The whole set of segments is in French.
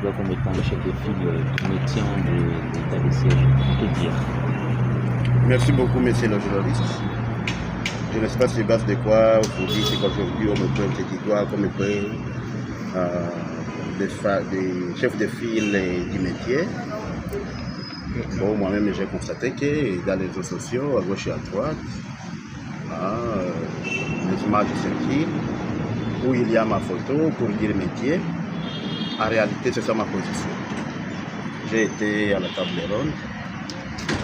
toi comme étant le chef de file du maintien de l'état de siège, on peut dire? Merci beaucoup, monsieur le journaliste. Je ne sais pas sur base de quoi vous dites qu'aujourd'hui on me pointe du doigt comme des chefs de file du métier. Bon, moi-même j'ai constaté que dans les réseaux sociaux, à gauche et à droite, les images circulent où il y a ma photo pour dire métier. En réalité, c'est ça ma position. J'ai été à la table ronde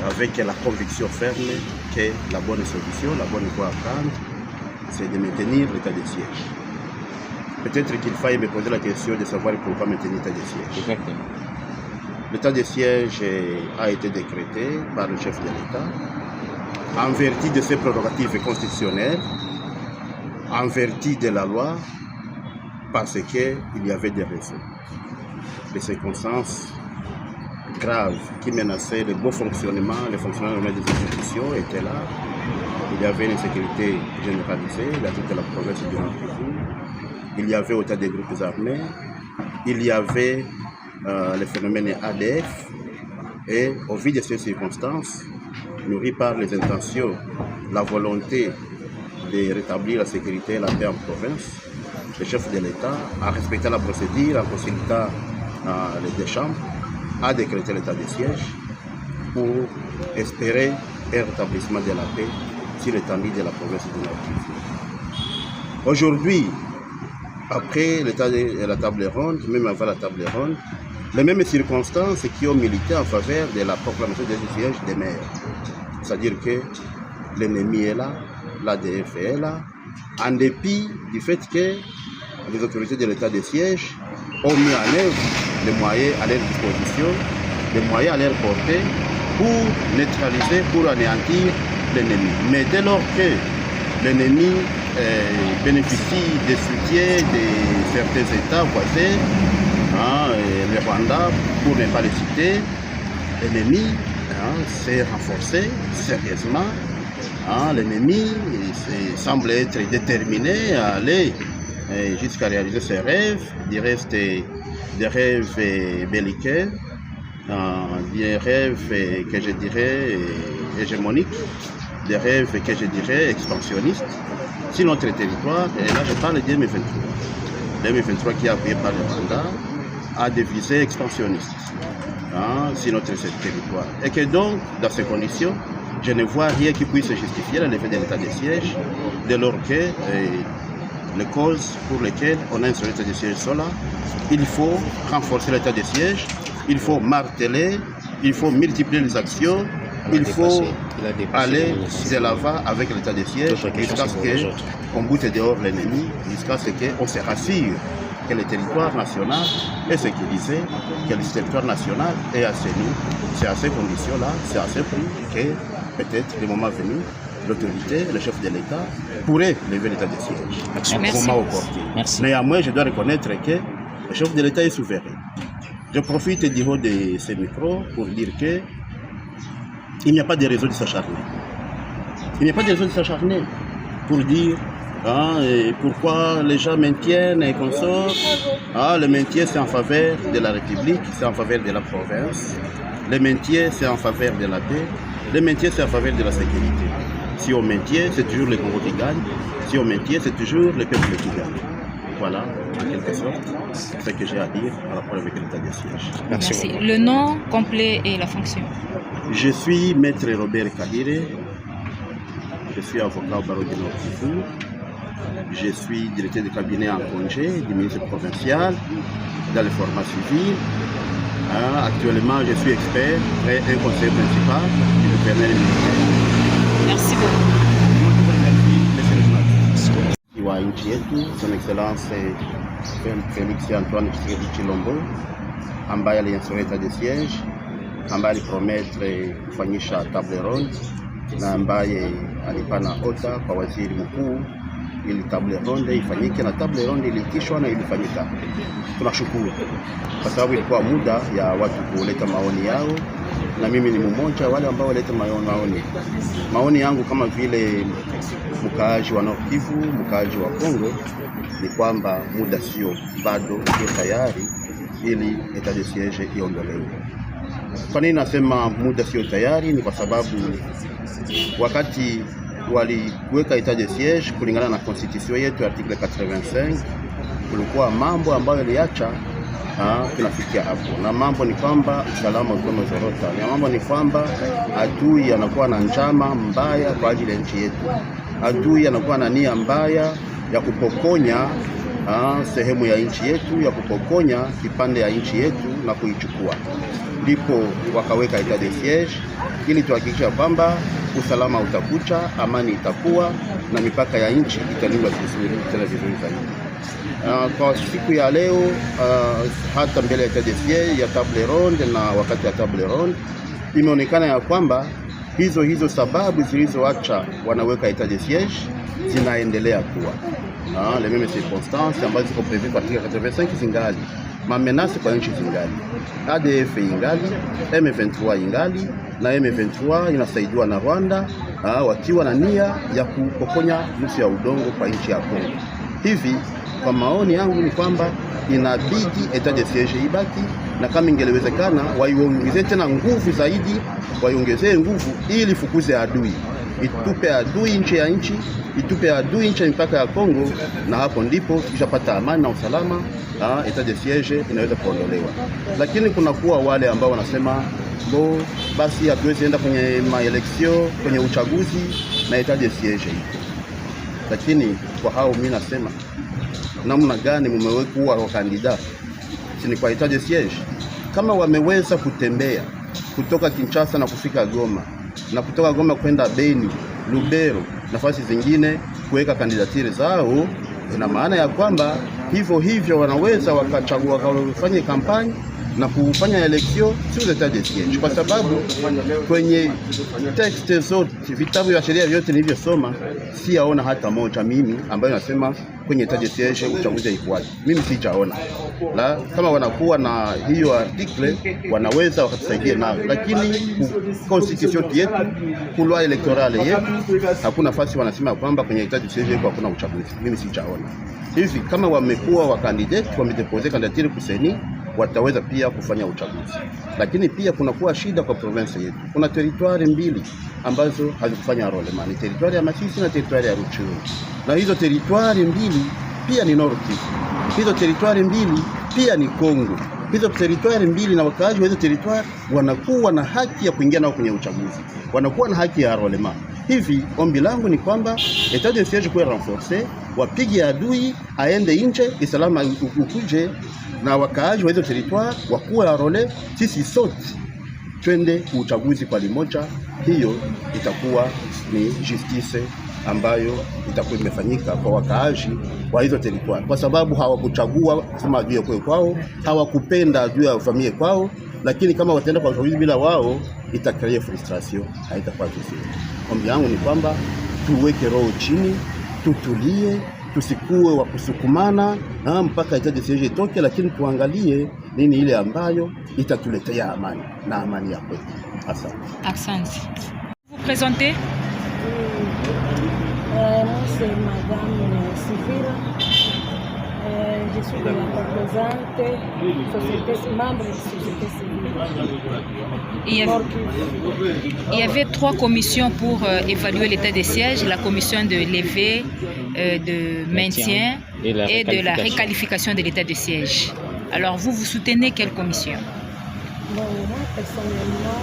avec la conviction ferme que la bonne solution, la bonne voie à prendre, c'est de maintenir l'état de siège. Peut-être qu'il faille me poser la question de savoir pourquoi maintenir l'état de siège. Exactement. L'état de siège a été décrété par le chef de l'État en vertu de ses prérogatives constitutionnelles, en vertu de la loi, parce qu'il y avait des raisons. Les circonstances graves qui menaçaient le bon fonctionnement, le fonctionnement des institutions étaient là. Il y avait une insécurité généralisée dans toute la province du Nord-Kivu. Il y avait autant de groupes armés. Il y avait le phénomène ADF. Et au vu de ces circonstances, nourries par les intentions, la volonté de rétablir la sécurité et la paix en province, le chef de l'État a respecté la procédure en consultant les deux chambres, a décrété l'état de siège pour espérer un rétablissement de la paix sur l'étendue de la province du Nord-Kivu. Aujourd'hui, après la table ronde, même avant la table ronde, les mêmes circonstances qui ont milité en faveur de la proclamation des sièges des maires. C'est-à-dire que l'ennemi est là, l'ADF est là, en dépit du fait que les autorités de l'état de siège ont mis en œuvre les moyens à leur disposition, les moyens à leur portée pour neutraliser, pour anéantir l'ennemi. Mais dès lors que l'ennemi bénéficie des soutiens de certains États voisins, le Rwanda, pour ne pas le citer, l'ennemi s'est renforcé sérieusement. L'ennemi semble être déterminé à aller jusqu'à réaliser ses rêves, des rêves belliqueux, des rêves que je dirais hégémoniques, des rêves que je dirais expansionnistes sur notre territoire. Et là, je parle de M23. Le M23 qui est appuyé par le Rwanda a des visées expansionnistes sur notre territoire. Et que donc, dans ces conditions, je ne vois rien qui puisse justifier la levée de l'état de siège, dès lors que les causes pour lesquelles on a instauré l'état de siège sont là. Il faut renforcer l'état de siège, il faut marteler, il faut multiplier les actions, il faut aller de l'avant avec l'état de siège jusqu'à ce qu'on boute dehors l'ennemi, jusqu'à ce qu'on se rassure que le territoire national est sécurisé, que le territoire national est assaini. C'est à ces conditions-là, c'est à ce prix que peut-être le moment venu, l'autorité, le chef de l'État pourrait lever l'état de siège. Merci. Néanmoins, je dois reconnaître que le chef de l'État est souverain. Je profite du haut de ces micros pour dire que il n'y a pas de raison de s'acharner. Il n'y a pas de raison de s'acharner pour dire pourquoi les gens maintiennent et consortent. Le maintien, c'est en faveur de la République, c'est en faveur de la province. Le maintien, c'est en faveur de la paix. Le maintien, c'est en faveur de la sécurité. Si on maintient, c'est toujours les Congos qui gagnent. Si on maintient, c'est toujours le peuple qui gagne. Voilà, en quelque sorte, ce que j'ai à dire par rapport avec l'état de siège. Merci. Le nom complet et la fonction. Je suis maître Robert Kahire. Je suis avocat au barreau du Nord-Kivu. Je suis directeur de cabinet en congé du ministre provincial dans les formats civils. Actuellement, je suis expert et un conseiller principal du gouverneur militaire. Merci beaucoup. Wa nchi yetu, Son Excellence Félix Antoine Tshisekedi Tshilombo, ambaye aliinstaura etat de siège, ambaye alipromettre kufanyisha table ronde na ambaye alipana ota kwa waziri mkuu ili table ronde ifanyike, na table ronde iliitishwa na ilifanyika. Tunashukuru kwa sababu ilikuwa muda ya watu kuleta maoni yao, na mimi ni mmoja wale ambao waleta maoni yangu kama vile mkaaji wa Nord Kivu, mkaaji wa Kongo, ni kwamba muda sio bado sio tayari ili etat de siege iondolewe. Kwa nini nasema muda sio tayari? Ni kwa sababu wakati waliweka etat de siege kulingana na constitution yetu article 85, kulikuwa mambo ambayo iliacha tunafikia hapo, na mambo ni kwamba usalama ulikuwa umezorota, na mambo ni kwamba adui anakuwa na njama mbaya kwa ajili ya nchi yetu. Adui anakuwa na nia mbaya ya kupokonya sehemu ya nchi yetu, ya kupokonya kipande ya nchi yetu na kuichukua. Ndipo wakaweka etat de siege ili tuhakikisha kwamba usalama utakucha, amani itakuwa na mipaka ya nchi italindwa vizuri zaidi. Kwa siku ya leo hata mbele ya etat de siege ya table ronde na wakati ya table ronde imeonekana ya kwamba hizo sababu zilizoacha wanaweka etat de siege zinaendelea kuwa les mêmes circonstances ambazo ziko prévues kwa article 85 zingali, mamenasi kwa nchi zingali, ADF ingali, M23 ingali, na M23 inasaidiwa na Rwanda wakiwa na nia ya kupokonya nusu ya udongo kwa nchi ya Kongo. Hivi kwa maoni yangu ni kwamba inabidi etat de siege ibaki, na kama ingelewezekana waiongezee tena nguvu zaidi, waiongezee nguvu ili fukuze adui, itupe adui nchi ya nchi, itupe adui nchi ya mipaka ya Kongo, na hapo ndipo tukishapata amani na usalama etat de siege inaweza kuondolewa. Lakini kuna kuwa wale ambao wanasema basi hatuwezi enda kwenye maeleksio, kwenye uchaguzi na etat de siege. Lakini kwa hao mimi nasema namna gani mmewekuwa wa kandida ni kwa etat de siege? Kama wameweza kutembea kutoka Kinshasa na kufika Goma, na kutoka Goma kwenda Beni, Lubero, nafasi zingine kuweka kandidatire zao, ina maana ya kwamba hivyo wanaweza wakachagua kufanya kampani na kufanya election sio etat de siege, kwa sababu kwenye text zote, vitabu vya sheria vyote nilivyosoma, siaona hata moja mimi ambayo nasema kwenye etat de siege uchaguzi haikuwaje. Mimi sijaona. La, kama wanakuwa na hiyo article wanaweza wakatusaidia nayo, lakini constitution yetu, loi electorale yetu, hakuna nafasi wanasema kwamba kwenye etat de siege hakuna uchaguzi. Mimi sijaona. Hivi kama wamekuwa wa candidate, wamedepose candidature kuseni, wataweza pia kufanya uchaguzi. Lakini pia kuna kuwa shida kwa province yetu. Kuna territoire mbili ambazo hazikufanya enrollment, ni territoire ya Masisi na territoire ya Rutshuru. Na hizo territoire mbili pia ni Nord Kivu. Hizo territoire mbili pia ni Kongo. Hizo territoire mbili na wakaaji wa hizo territoire wanakuwa na haki ya kuingia nao kwenye uchaguzi. Wanakuwa na haki ya enrollment. Hivi ombi langu ni kwamba etat de siege kuwe renforcer, wapige adui aende nje, usalama ukuje, na wakaaji wa hizo territoire wakuwe enrole, sisi sote twende uchaguzi kwa limoja. Hiyo itakuwa ni justice ambayo itakuwa imefanyika kwa wakaaji wa hizo territoire, kwa sababu hawakuchagua kusema adui kwa kwao, hawakupenda adui afamie kwao. Lakini kama wataenda kwa uchaguzi bila wao, itakrea frustration, haitakuwa vizuri. Ombi yangu ni kwamba tuweke roho chini, tutulie, tusikuwe wa kusukumana mpaka etat de siege itoke, lakini tuangalie nini ile ambayo itatuletea amani na amani ya kweli. Asante. Vous présentez? Moi c'est Madame Sivira. Je suis de la composante membre de la société civile. Il y avait 3 commissions pour évaluer l'état des sièges, la commission de levée, de maintien et de la réqualification de l'état de siège. Alors vous soutenez quelle commission? Bon, moi personnellement,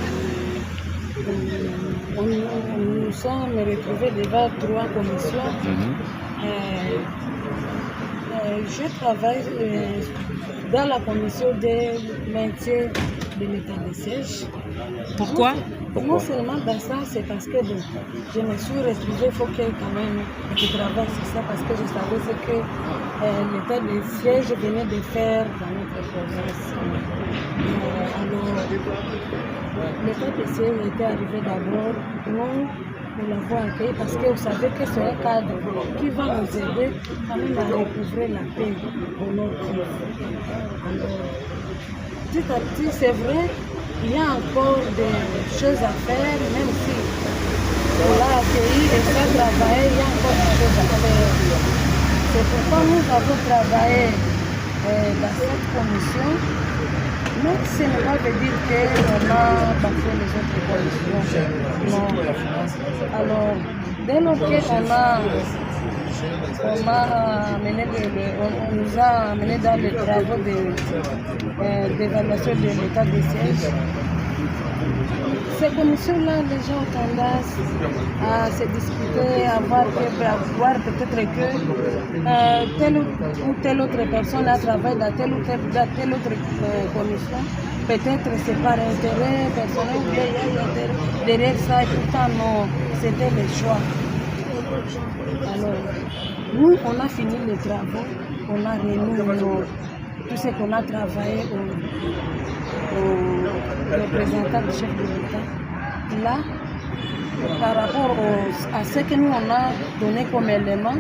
nous sommes retrouvés devant 3 commissions. Je travaille dans la commission de maintien de l'état de siège. Pourquoi? Non seulement dans ça, c'est parce que je me suis retrouvée, il faut que quand même je travaille sur ça, parce que je savais ce que l'état de siège venait de faire dans notre province. Alors, l'état de siège était arrivé d'abord, nous l'avons accueilli parce que vous savez que c'est un cadre qui va nous aider quand même à recouvrer la paix au Nord Kivu. Alors, petit à petit, c'est vrai, il y a encore des choses à faire, même si on l'a accueilli et ça travailler, il y a encore des choses à faire. C'est pourquoi nous avons travaillé dans cette commissions, mais ce n'est pas veut dire qu'on a bafoué les autres commissions. Non. Alors, dès lors on nous a amené dans les travaux d'évaluation de l'état des sièges. Ces commissions-là, les gens ont tendance à se disputer, à voir peut-être que telle ou telle autre personne a travaillé dans telle ou telle autre commission. Peut-être c'est par intérêt personnel ou bien il y a intérêt derrière ça, et pourtant non, c'était le choix. Alors, nous, on a fini les travaux, on a remis tout ce qu'on a travaillé au représentant du chef de l'État. Là, par rapport à ce que nous on a donné comme élément,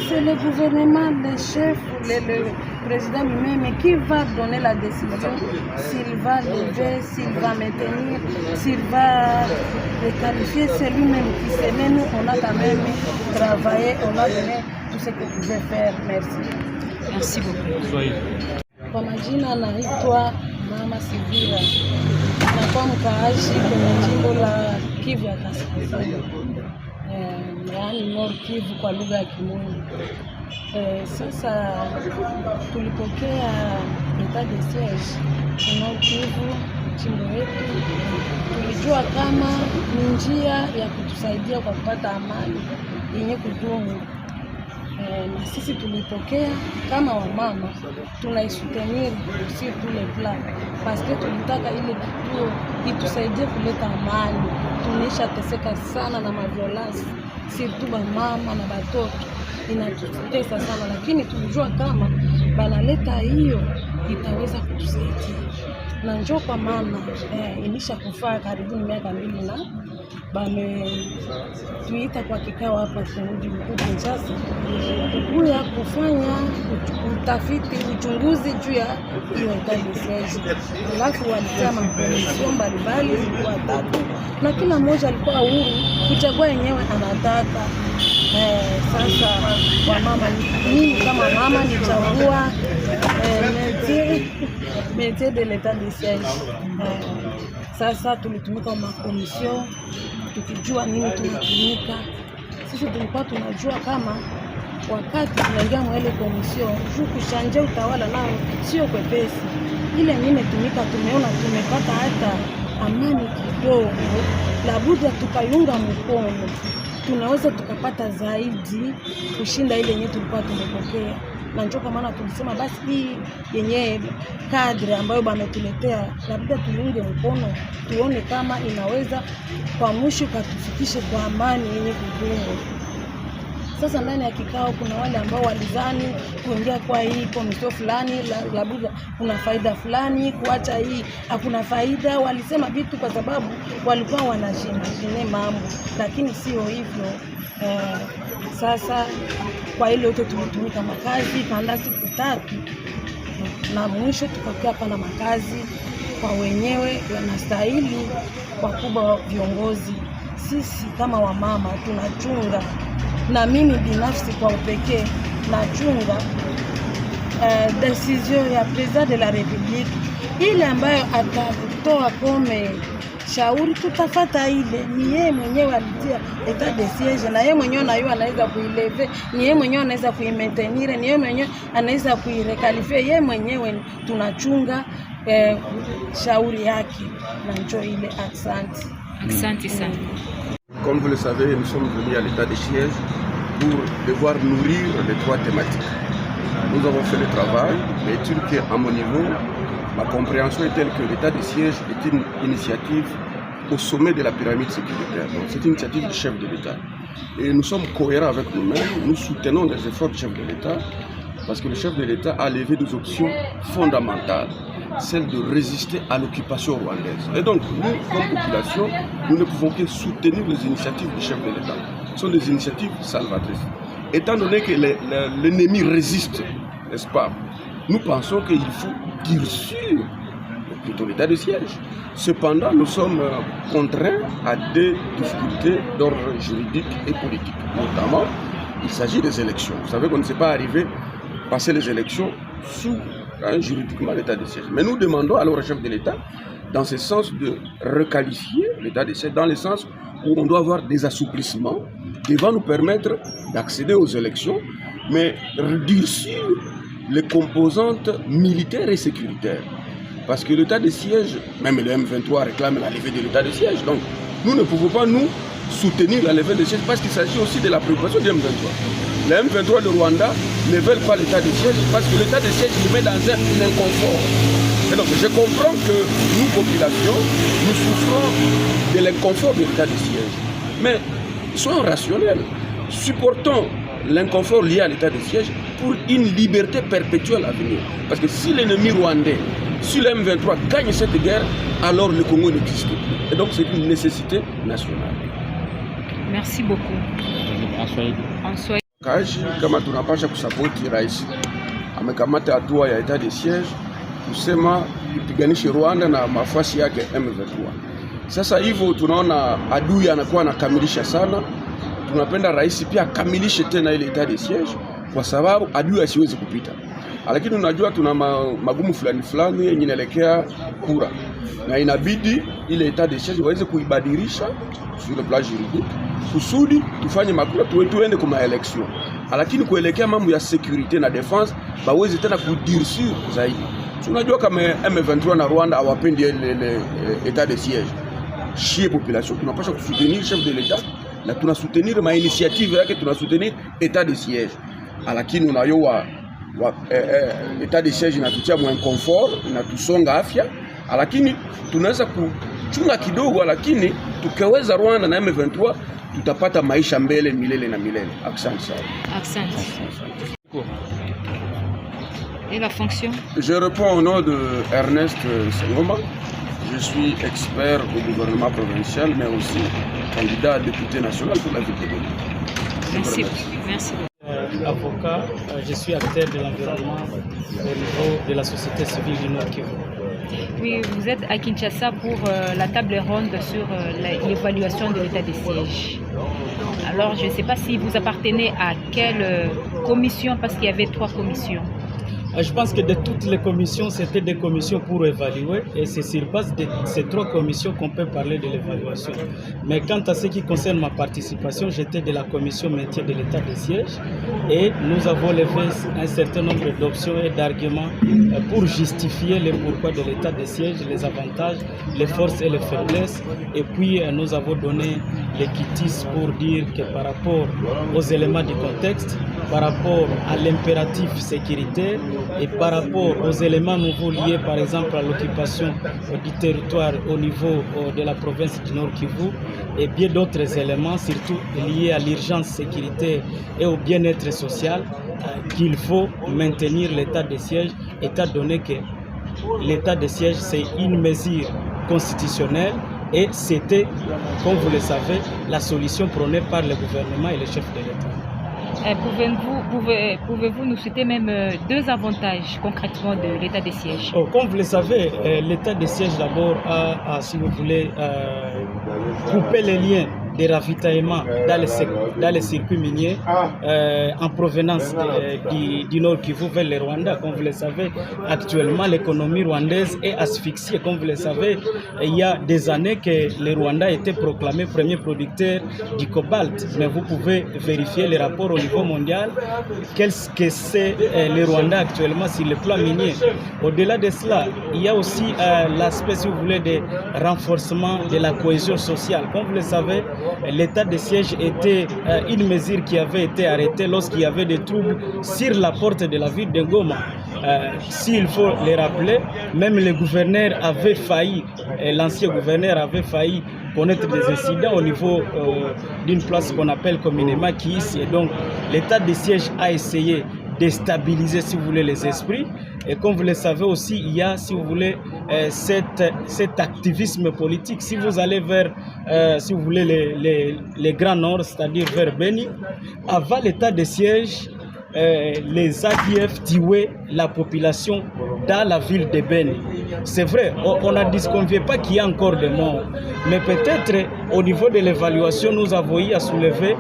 c'est le gouvernement, le chef, le président lui-même qui va donner la décision s'il va lever, s'il va maintenir, s'il va requalifier. C'est lui-même qui sait. Mais nous, on a quand même travaillé, on a donné tout ce qu'on pouvait faire. Merci. Merci beaucoup. Kwa majina naitwa Mama Sivira, nakuwa mkaaji kwenye jimbo la Kivu ya Kaskazini, yaani Nord Kivu kwa lugha ya Kimungu. Sasa tulipokea etat de siege Nord Kivu, jimbo letu. Tulijua kama ni njia ya kutusaidia kwa kupata amani yenye kudumu. Na sisi tulipokea kama wamama, tunaisutenir sur tous les plans parce que tulitaka ile kituo itusaidie kuleta amani. Tunaisha teseka sana na maviolence, surtout bamama na batoto, inatutesa sana, lakini tulijua kama banaleta hiyo itaweza kutusaidia, na njoo kwa maana ilisha kufaa karibuni miaka 2 na tuita kwa kikao hapa mji mkuu Kinshasa, kukuya kufanya utafiti, uchunguzi juu ya hiyo etat de siege. Alafu walitia makomisio mbalimbali, zilikuwa 3, na kila mmoja alikuwa huru kuchagua yenyewe anataka. Sasa wamama, mimi kama mama nichagua métier de l'état de siège. Sasa tulitumika makomisio, tukijua nini tunatumika. Sisi tulikuwa tunajua kama wakati tunaingia mwele komisio, juu kushanje utawala nao sio kwepesi. Ile nini tumika, tumeona tumepata hata amani kidogo, labuda tukayunga mkono, tunaweza tukapata zaidi kushinda ile yenye tulikuwa tumepokea. Na njoo kwa maana tulisema basi hii yenye kadri ambayo bametuletea labda tuunge mkono, tuone kama inaweza kwa mwisho katufikishe kwa amani yenye kudumu. Sasa ndani ya kikao kuna wale ambao walizani kuingia kwa hii komisio fulani labda kuna faida fulani, kuacha hii hakuna faida. Walisema vitu kwa sababu walikuwa wanajine mambo, lakini sio hivyo. Sasa kwa ile yote tumetumika makazi panda siku 3, na mwisho tukakaa pana makazi kwa wenyewe wanastahili wakubwa viongozi. Sisi kama wamama tunachunga, na mimi binafsi kwa upekee nachunga decision ya president de la republique, ile ambayo atatoa kome shauri tutafata. Ile ni yeye mwenyewe alitia etat de siege, na yeye mwenyewe anaweza kuileve, ni yeye mwenyewe anaweza kuimaintenir, ni yeye mwenyewe anaweza kuirekalifia. Yeye mwenyewe tunachunga shauri yake, na njoo ile. Asante sana. Comme vous le savez, nous sommes venus à l'état de siège pour devoir nourrir les 3 thématiques. Nous avons fait le travail, mais à mon niveau, ma compréhension est telle que l'état de siège est une initiative au sommet de la pyramide sécuritaire. Donc c'est une initiative du chef de l'État. Et nous sommes cohérents avec nous-mêmes, nous soutenons les efforts du chef de l'État, parce que le chef de l'État a levé des options fondamentales, celle de résister à l'occupation rwandaise. Et donc, nous, comme population, nous ne pouvons que soutenir les initiatives du chef de l'État. Ce sont des initiatives salvatrices. Étant donné que l'ennemi résiste, n'est-ce pas, nous pensons qu'il faut durcir plutôt l'état de siège. Cependant, nous sommes contraints à des difficultés d'ordre juridique et politique. Notamment, il s'agit des élections. Vous savez qu'on ne s'est pas arrivé à passer les élections sous juridiquement l'état de siège. Mais nous demandons alors au chef de l'État, dans ce sens, de requalifier l'état de siège, dans le sens où on doit avoir des assouplissements qui vont nous permettre d'accéder aux élections, mais durcir les composantes militaires et sécuritaires. Parce que l'état de siège, même le M23 réclame la levée de l'état de siège, donc nous ne pouvons pas nous soutenir la levée de siège parce qu'il s'agit aussi de la préoccupation du M23. Les M23 de Rwanda ne veulent pas l'état de siège parce que l'état de siège nous met dans un inconfort. Et donc je comprends que nous, population, nous souffrons de l'inconfort de l'état de siège. Mais soyons rationnels, supportons l'inconfort lié à l'état de siège pour une liberté perpétuelle à venir. Parce que si l'ennemi rwandais, si le M23 gagne cette guerre, alors le Congo n'existe plus. Et donc c'est une nécessité nationale. Merci beaucoup. Answahili. Kazi kama tunapasha kusapoti rais amekamata hatua ya etat de siege kusema ipiganishe Rwanda na mafasi yake M23. Sasa hivyo tunaona adui anakuwa anakamilisha sana. Tunapenda rais pia akamilishe tena ile etat de siege kwa sababu adui asiwezi kupita. Lakini unajua tuna magumu fulani yenye inaelekea kura. Na inabidi ile etat de siege waweze kuibadilisha sur le plan juridique kusudi tufanye makura tuende kwa election. Lakini kuelekea mambo ya security na defense baweze tena kudircir zaidi. Tunajua kama M23 na Rwanda hawapendi ile etat de siege. Shie population tunapaswa kusoutenir chef de l'État na tunasoutenir ma initiative yake, tunasoutenir etat de siege. Lakini unayoa etat de siege inatutia mwa inconfort, inatusonga afya, lakini tunaweza kuchunga kidogo, lakini tukiweza Rwanda na M23 tutapata maisha mbele milele na milele. Asante sana. Asante. Et la fonction? Je réponds au nom de Ernest Sengoma. Je suis expert au gouvernement provincial, mais aussi candidat à député national pour la ville de Beni. Merci. Merci. Avocat, je suis acteur de l'environnement au niveau de la société civile du Nord Kivu. Oui, vous êtes à Kinshasa pour la table ronde sur l'évaluation de l'état de siège. Alors, je ne sais pas si vous appartenez à quelle commission, parce qu'il y avait 3 commissions. Je pense que de toutes les commissions, c'était des commissions pour évaluer et c'est sur base de ces 3 commissions qu'on peut parler de l'évaluation. Mais quant à ce qui concerne ma participation, j'étais de la commission maintien de l'état de siège et nous avons levé un certain nombre d'options et d'arguments pour justifier le pourquoi de l'état de siège, les avantages, les forces et les faiblesses. Et puis nous avons donné les quitus pour dire que par rapport aux éléments du contexte, par rapport à l'impératif sécuritaire, et par rapport aux éléments nouveaux liés par exemple à l'occupation du territoire au niveau de la province du Nord Kivu et bien d'autres éléments, surtout liés à l'urgence sécuritaire et au bien-être social, qu'il faut maintenir l'état de siège, étant donné que l'état de siège c'est une mesure constitutionnelle et c'était, comme vous le savez, la solution prônée par le gouvernement et le chef de l'État. Pouvez-vous nous citer même 2 avantages concrètement de l'état de siège? Comme vous le savez, l'état de siège d'abord a, si vous voulez, coupé les liens des ravitaillements dans les circuits miniers en provenance du Nord Kivu vers le Rwanda. Comme vous le savez, actuellement, l'économie rwandaise est asphyxiée. Comme vous le savez, il y a des années que le Rwanda a été proclamé premier producteur du cobalt. Mais vous pouvez vérifier les rapports au niveau mondial. Qu'est-ce que c'est le Rwanda actuellement sur le plan minier? Au-delà de cela, il y a aussi l'aspect, si vous voulez, de renforcement de la cohésion sociale. Comme vous le savez, l'état de siège était une mesure qui avait été arrêtée lorsqu'il y avait des troubles sur la porte de la ville de Goma. S'il faut les rappeler, même le gouverneur avait failli, l'ancien gouverneur avait failli connaître des incidents au niveau d'une place qu'on appelle communément Kiisi. Et donc l'état de siège a essayé de stabiliser, si vous voulez, les esprits. Et comme vous le savez aussi, il y a, si vous voulez, cet activisme politique. Si vous allez vers, si vous voulez, les Grands Nord, c'est-à-dire vers Beni, avant l'état de siège, les ADF tuaient la population dans la ville de Beni. C'est vrai, on n'a disconvient pas qu'il y a encore des morts, mais peut-être au niveau de l'évaluation, nous avons eu à soulever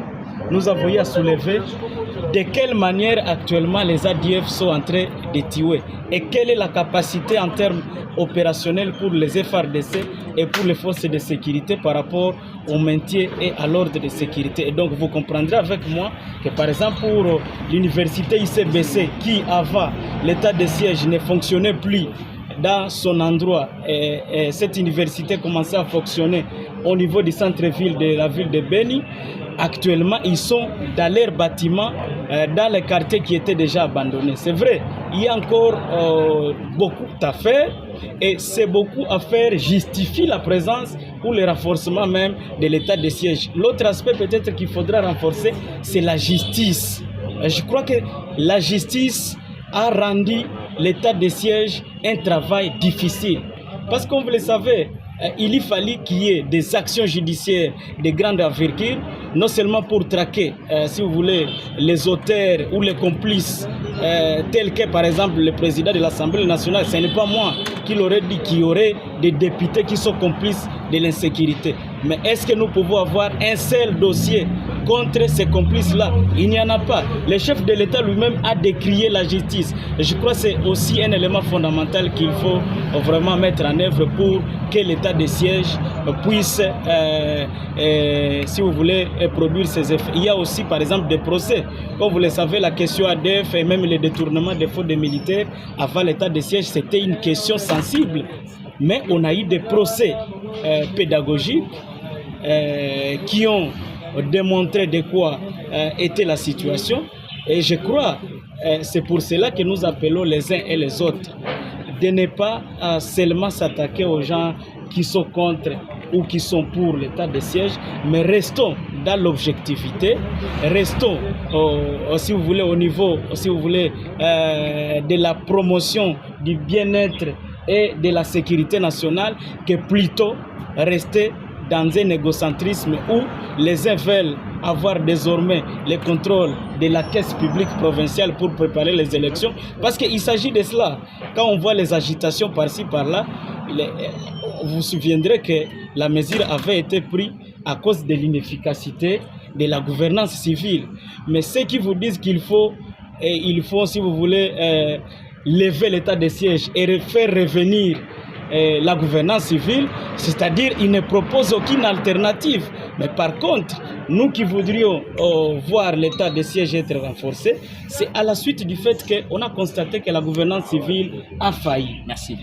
de quelle manière actuellement les ADF sont en train de tuer et quelle est la capacité en termes opérationnels pour les FARDC et pour les forces de sécurité par rapport au maintien et à l'ordre de sécurité. Et donc vous comprendrez avec moi que par exemple pour l'université ICBC qui avant l'état de siège ne fonctionnait plus dans son endroit, et cette université commençait à fonctionner au niveau du centre-ville de la ville de Beni. Actuellement, ils sont dans leurs bâtiments, dans les quartiers qui étaient déjà abandonnés. C'est vrai, il y a encore beaucoup à faire, et ces beaucoup à faire justifie la présence ou le renforcement même de l'état de siège. L'autre aspect peut-être qu'il faudra renforcer, c'est la justice. Je crois que la justice a rendu l'état de siège un travail difficile. Parce que, comme vous le savez, il fallait qu'il y ait des actions judiciaires de grande envergure, non seulement pour traquer, si vous voulez, les auteurs ou les complices, tels que par exemple le président de l'Assemblée nationale. Ce n'est pas moi qui l'aurais dit qu'il y aurait des députés qui sont complices de l'insécurité. Mais est-ce que nous pouvons avoir un seul dossier contre ces complices-là? Il n'y en a pas. Le chef de l'État lui-même a décrié la justice. Et je crois que c'est aussi un élément fondamental qu'il faut vraiment mettre en œuvre pour que l'état de siège puisse, si vous voulez, produire ses effets. Il y a aussi, par exemple, des procès. Comme vous le savez, la question ADF et même les détournements des fonds des militaires avant l'état de siège, c'était une question sensible. Mais on a eu des procès pédagogiques qui ont démontré de quoi était la situation. Et je crois, c'est pour cela que nous appelons les uns et les autres de ne pas seulement s'attaquer aux gens qui sont contre ou qui sont pour l'état de siège, mais restons dans l'objectivité, restons, si vous voulez, au niveau, si vous voulez, de la promotion du bien-être et de la sécurité nationale, que plutôt rester dans un égocentrisme où les uns veulent avoir désormais le contrôle de la caisse publique provinciale pour préparer les élections. Parce qu'il s'agit de cela. Quand on voit les agitations par-ci, par-là, vous vous souviendrez que la mesure avait été prise à cause de l'inefficacité de la gouvernance civile. Mais ceux qui vous disent qu'il faut, si vous voulez, lever l'état de siège et faire revenir la gouvernance civile, c'est-à-dire ils ne proposent aucune alternative. Mais par contre, nous qui voudrions voir l'état de siège être renforcé, c'est à la suite du fait qu'on a constaté que la gouvernance civile a failli. Merci.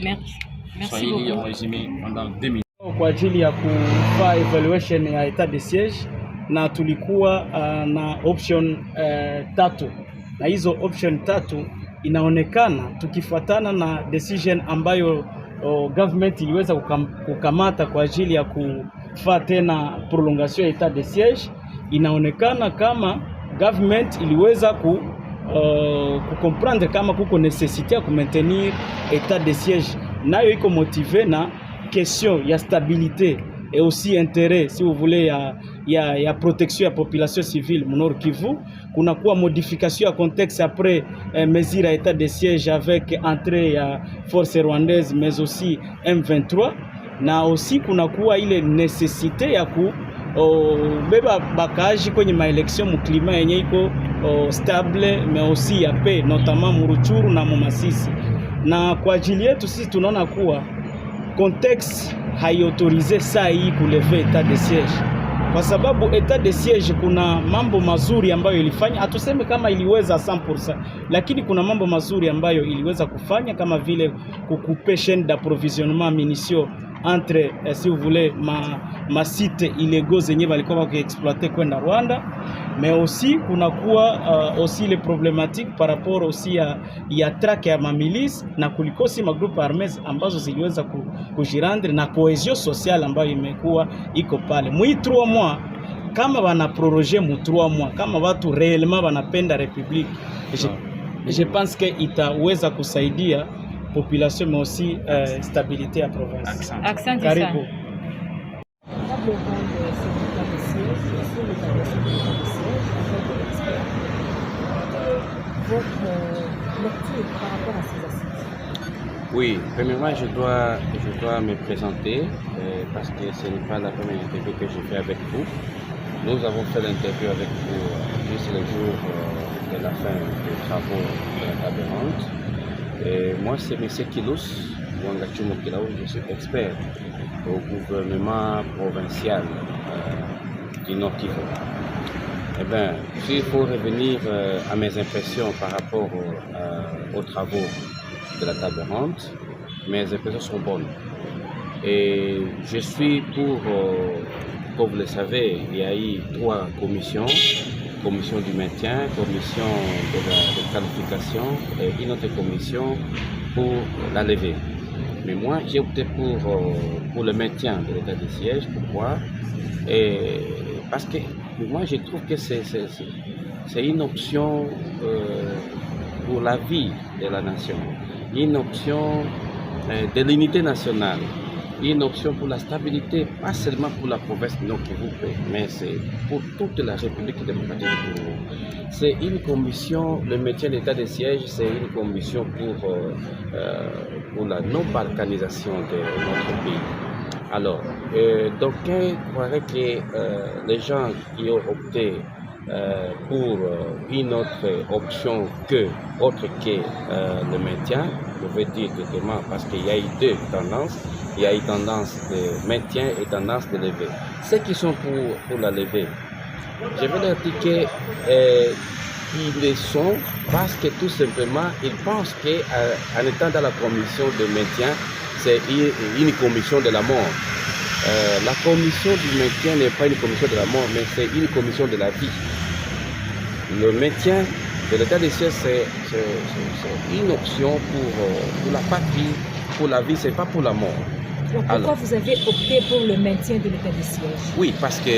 Merci beaucoup. Résumé pendant 2 minutes. Kwa ajili ya kufanya evaluation ya etat de siege, na tulikuwa na option tatu, na hizo option tatu inaonekana tukifuatana na decision ambayo government iliweza kukamata kwa ajili ya kufanya tena prolongation ya etat de siege. Inaonekana kama government iliweza kukomprendre kama kuko necessite ya kumaintenir etat de siege, nayo iko motive na question ya stabilité et aussi intérêt, si vous voulez, ya protection ya population civile mu Nord Kivu. Kuna kuwa modification ya contexte après mesure ya état de siège avec entrée ya force rwandaise mais aussi M23, na aussi kuna kuwa ile necessité ya beba bakaji kwenye maelection mu climat yenye iko stable mais aussi ya paix, notamment mu Ruchuru na mu Masisi. Na kwa ajili yetu sisi tunaona kuwa contexte haiautorize saa hii kuleve etat de siege, kwa sababu etat de siege kuna mambo mazuri ambayo ilifanya. Hatuseme kama iliweza 100%, lakini kuna mambo mazuri ambayo iliweza kufanya, kama vile kukupe chaîne d'approvisionnement munitions entre si vous voulez ma site illégaux zenye balikuwa wakiexploiter kwenda Rwanda. Mais aussi kuna kuwa aussi les problématiques par rapport aussi ya traque ya mamilice, na kulikosi magroupe armés ambazo ziliweza kujirandre na cohesion sociale ambayo imekuwa iko pale. Mui 3 mois kama wana proroger mu 3 mois, kama watu réellement wanapenda république, je pense que itaweza kusaidia population mais aussi stabilité à province. Accent Karibu. Votre lecture par rapport à ces assises? Oui, premièrement, je dois me présenter parce que ce n'est pas la première interview que j'ai fait avec vous. Nous avons fait l'interview avec vous juste le jour de la fin des travaux de la table ronde. Et moi, c'est M. Kilous, Wangachumo Kilaou, je suis expert au gouvernement provincial du Nord Kivu. Eh bien, s'il faut revenir à mes impressions par rapport aux travaux de la table ronde, mes impressions sont bonnes. Et je suis pour, comme vous le savez, il y a eu 3 commissions, commission du maintien, commission de la qualification et une autre commission pour la levée. Mais moi, j'ai opté pour le maintien de l'état de siège. Pourquoi? Parce que moi, je trouve que c'est une option pour la vie de la nation, une option de l'unité nationale, une option pour la stabilité, pas seulement pour la province de Nord-Kivu, mais c'est pour toute la République démocratique du Congo. C'est une commission, le maintien de l'état de siège, c'est une commission pour la non-balkanisation de notre pays. Alors, d'aucuns croiraient que les gens qui ont opté pour une autre option autre que le maintien, je veux dire clairement, parce qu'il y a eu 2 tendances, il y a eu tendance de maintien et tendance de levée. Ceux qui sont pour la levée, je vais leur dire qu'ils le sont parce que tout simplement, ils pensent qu'en étant dans la commission de maintien, c'est une commission de la mort. La commission du maintien n'est pas une commission de la mort, mais c'est une commission de la vie. Le maintien de l'état de siège, c'est une option pour la patrie, pour la vie, c'est pas pour la mort. Donc pourquoi vous avez opté pour le maintien de l'état de siège? Oui, parce que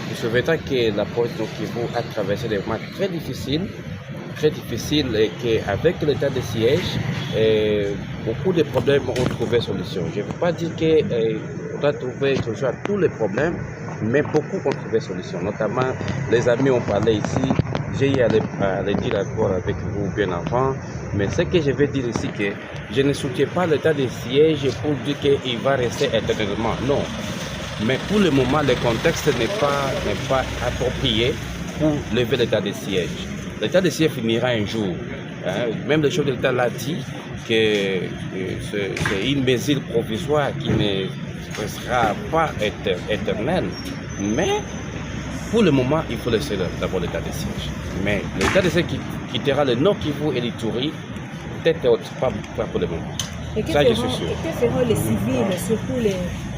je souhaiterais que la province de Nord-Kivu a traversé des moments très difficiles et qu'avec l'état de siège, beaucoup de problèmes ont trouvé solution. Je ne veux pas dire qu'on doit trouver solution à tous les problèmes, mais beaucoup ont trouvé solution. Notamment, les amis ont parlé ici, j'ai eu à le dire encore avec vous bien avant, mais ce que je veux dire ici, que je ne soutiens pas l'état de siège pour dire qu'il va rester éternellement, non. Mais pour le moment, le contexte n'est pas approprié pour lever l'état de siège. L'état de siège finira un jour. Hein. Même le chef de l'État l'a dit que c'est une mesure provisoire qui ne sera pas éternelle. Mais pour le moment, il faut laisser d'abord l'état de siège. Mais l'état de siège qui quittera le Nord Kivu et l'Ituri, peut-être pas pour le moment. Et que feront les civils, surtout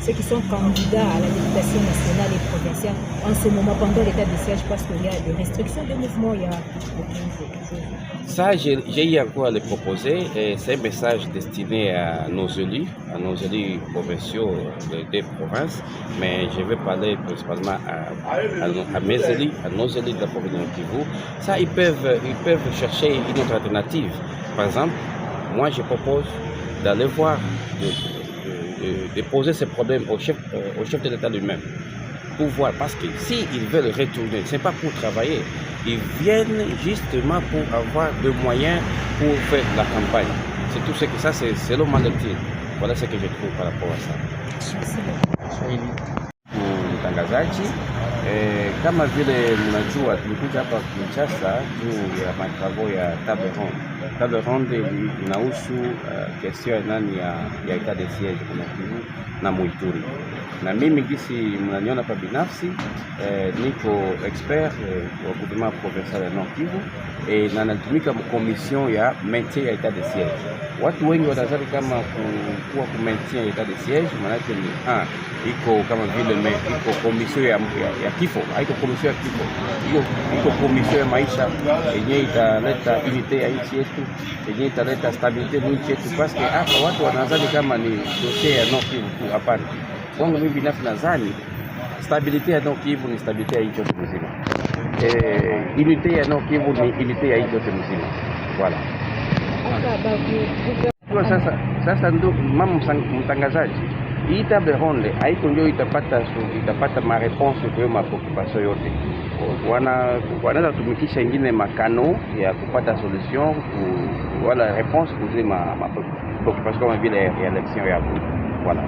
ceux qui sont candidats à la députation nationale et provinciale en ce moment pendant l'état de siège, parce qu'il y a des restrictions de mouvement, il y a ça, j'ai eu encore à le proposer, et c'est un message destiné à nos élus provinciaux des provinces, mais je vais parler principalement à mes élus, à nos élus de la province de Nord-Kivu. Ça, ils peuvent chercher une autre alternative. Par exemple, moi je propose d'aller voir, de poser ces problèmes au chef de l'État lui-même, pour voir, parce que s'ils veulent retourner, ce n'est pas pour travailler, ils viennent justement pour avoir des moyens pour faire la campagne. C'est tout ce que ça, c'est selon ma lecture. Voilà ce que je trouve par rapport à ça. Mtangazaji, kama vile mnajua tulikuja hapa Kinshasa juu ya matravo ya table ronde. Table ronde inahusu kesio ya etat de siege kwa Kivu na Muituri. Na mimi gisi mnaniona hapa binafsi, niko expert wa gouvernement provincial ya Nord Kivu na natumika mkomision ya maintien ya etat de siege. Watu wengi wanadhani kama kuwa ku maintien ya etat de siege maana yake ni iko kama vile iko komisio ya kifo, haiko komisio ya kifo, iko komisio ya maisha yenye italeta unite ya nchi yetu, yenye italeta stabilite ya nchi yetu, parce que hapa watu wanadhani kama ni dossier ya Nord Kivu tu. Hapana, kwangu mimi binafsi nadhani stabilite ya Nord Kivu ni stabilite ya nchi yote mzima, unite ya Nord Kivu ni unite ya nchi yote mzima. Voilà. Sasa ndio mama mtangazaji, hii table ronde haiko ndio itapata mareponse kwa hiyo mapreoccupation yote. Wanaweza tumikisha ingine makano ya kupata solution wala réponse pour zile mapreoccupation kama vile election ya. Voilà.